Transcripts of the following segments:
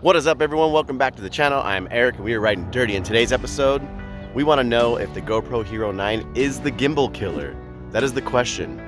What is up, everyone? Welcome back to the channel. I'm Eric and we are Ryden Dirty. In today's episode, we want to know if the GoPro Hero 9 is the gimbal killer. That is the question.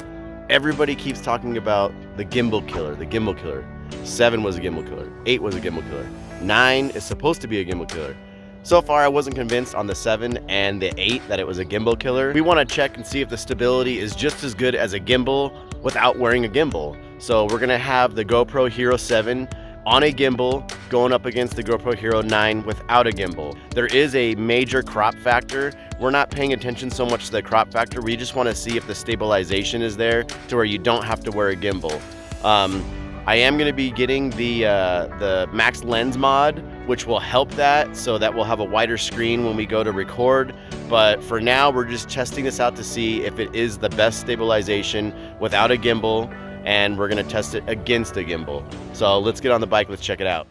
Everybody keeps talking about the gimbal killer, the gimbal killer. 7 was a gimbal killer, 8 was a gimbal killer, 9 is supposed to be a gimbal killer. So far, I wasn't convinced on the 7 and the 8 that it was a gimbal killer. We want to check and see if the stability is just as good as a gimbal without wearing a gimbal. So we're gonna have the GoPro Hero 7 on a gimbal going up against the GoPro Hero 9 without a gimbal. There is a major crop factor. We're not paying attention so much to the crop factor. We just want to see if the stabilization is there to where you don't have to wear a gimbal. I am going to be getting the max lens mod, which will help that, so that we'll have a wider screen when we go to record. But for now, we're just testing this out to see if it is the best stabilization without a gimbal, and we're gonna test it against a gimbal. So let's get on the bike, let's check it out.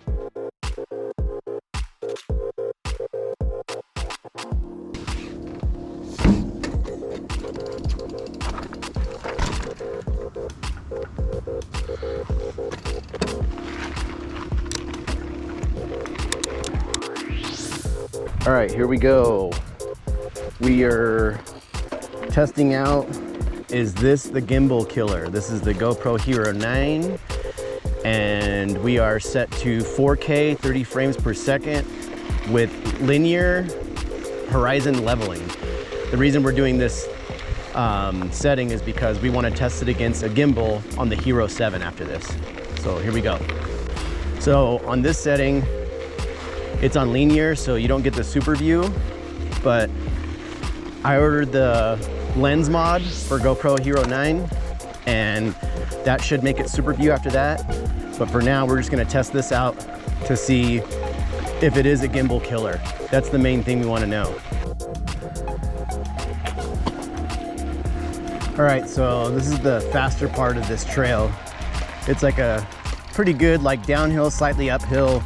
All right, here we go. We are testing out, is this the gimbal killer? This is the GoPro Hero 9, and we are set to 4K 30 frames per second with linear horizon leveling. The reason we're doing this setting is because we want to test it against a gimbal on the Hero 7 after this. So here we go. So on this setting, it's on linear, so you don't get the super view, but I ordered the lens mod for GoPro Hero 9, and that should make it super view after that. But for now, we're just gonna test this out to see if it is a gimbal killer. That's the main thing we wanna know. All right, so this is the faster part of this trail. It's like a pretty good, like downhill, slightly uphill,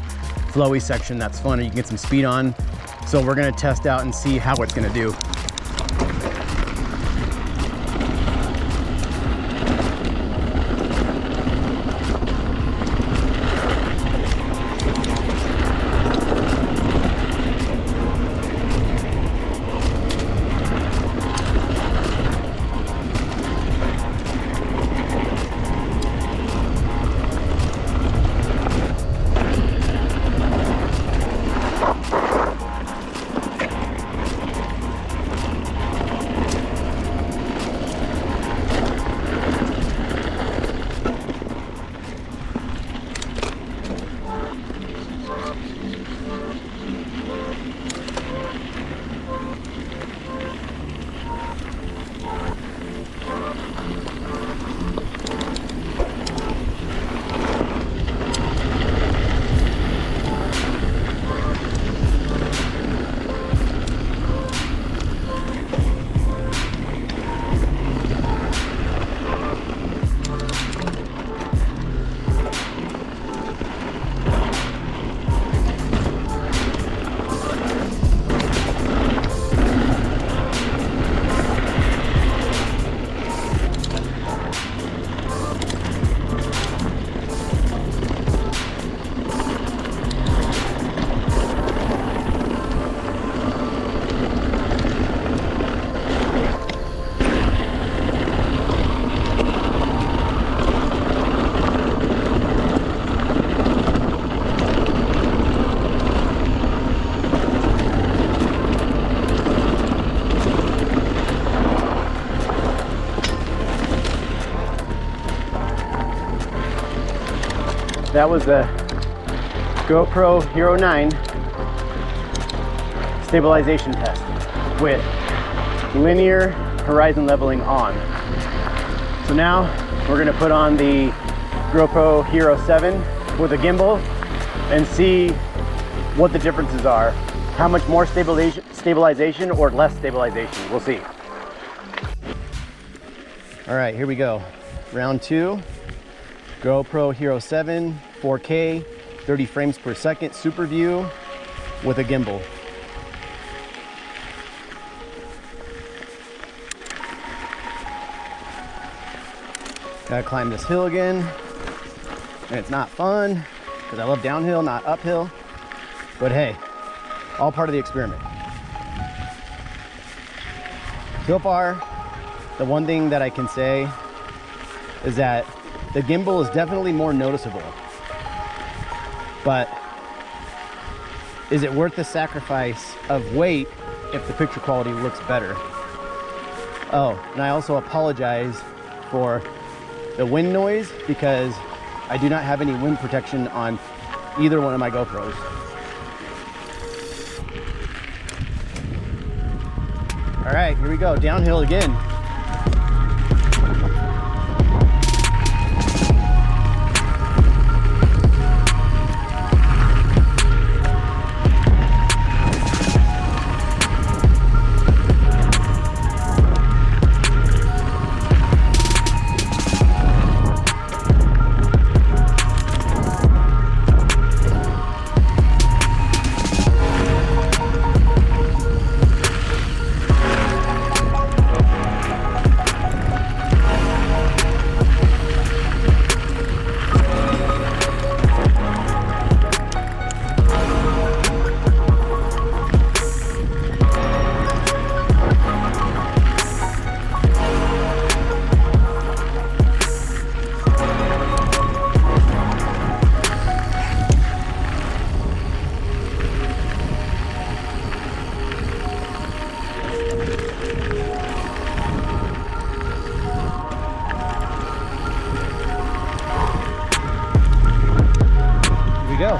flowy section that's fun, and you can get some speed on. So we're gonna test out and see how it's gonna do. That was the GoPro Hero 9 stabilization test with linear horizon leveling on. So now we're gonna put on the GoPro Hero 7 with a gimbal and see what the differences are. How much more stabilization or less stabilization, we'll see. All right, here we go. Round 2. GoPro Hero 7, 4K, 30 frames per second, super view with a gimbal. Gotta climb this hill again, and it's not fun. because I love downhill, not uphill. But hey, all part of the experiment. So far, the one thing that I can say is that the gimbal is definitely more noticeable. But is it worth the sacrifice of weight if the picture quality looks better? Oh, and I also apologize for the wind noise because I do not have any wind protection on either one of my GoPros. All right, here we go, downhill again. Go.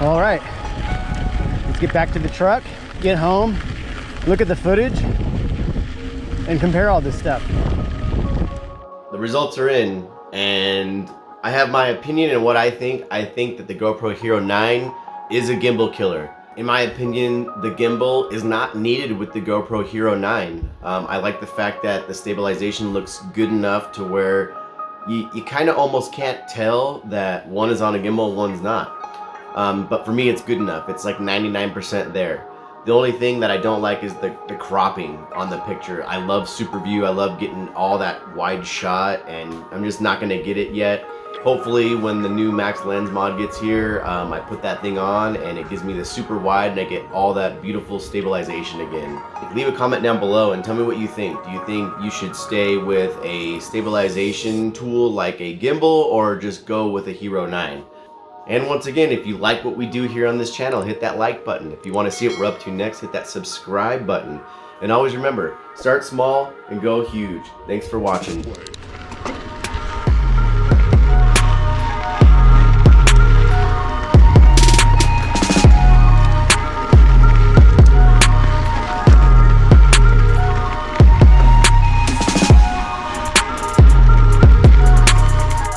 All right, let's get back to the truck, get home, look at the footage, and compare all this stuff. The results are in, and I have my opinion and what I think. I think that the GoPro Hero 9 is a gimbal killer. In my opinion, the gimbal is not needed with the GoPro Hero 9. I like the fact that the stabilization looks good enough to where you kind of almost can't tell that one is on a gimbal, one's not. But for me, it's good enough. It's like 99% there. The only thing that I don't like is the cropping on the picture. I love super view. I love getting all that wide shot, and I'm just not gonna get it yet. Hopefully when the new max lens mod gets here, I put that thing on and it gives me the super wide and I get all that beautiful stabilization again. Leave a comment down below and tell me what you think. Do you think you should stay with a stabilization tool like a gimbal or just go with a Hero 9? And once again, if you like what we do here on this channel, hit that like button. If you want to see what we're up to next, hit that subscribe button. And always remember, start small and go huge. Thanks for watching.